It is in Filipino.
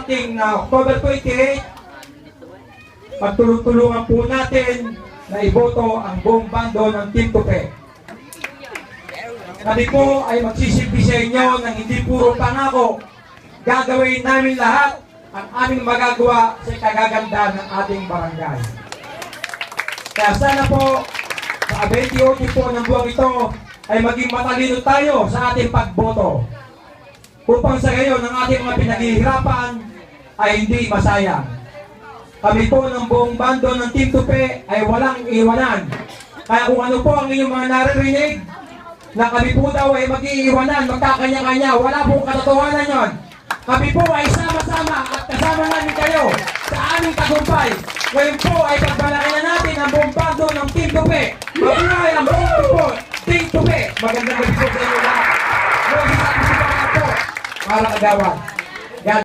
darating na October 28, pagtulong-tulungan po natin na iboto ang buong bando ng Team Tupi. Kami po ay magsisilbi sa inyo ng hindi puro pangako. Gagawin namin lahat ang aming magagawa sa kagaganda ng ating barangay. Kaya sana po, sa 28 po ng buwang ito, ay maging matalino tayo sa ating pagboto. Upang sa gayon, ang ating mga pinaghihirapan ay hindi masayang. Kami po ng buong bando ng Team Tupi ay walang iwanan. Kaya kung ano po ang inyong mga naririnig, na kami po daw ay mag-iiwanan, magkakanya-kanya, wala pong katotohanan yon. Kami po ay sama-sama at kasama namin kayo sa aming tagumpay. Ngayon po ay pagbalaki na natin ang buong bando ng Team Tupi. Mabuhay ang buong Team Tupi. Magandang gabi po sa inyo lahat. Mga po, para kagawan.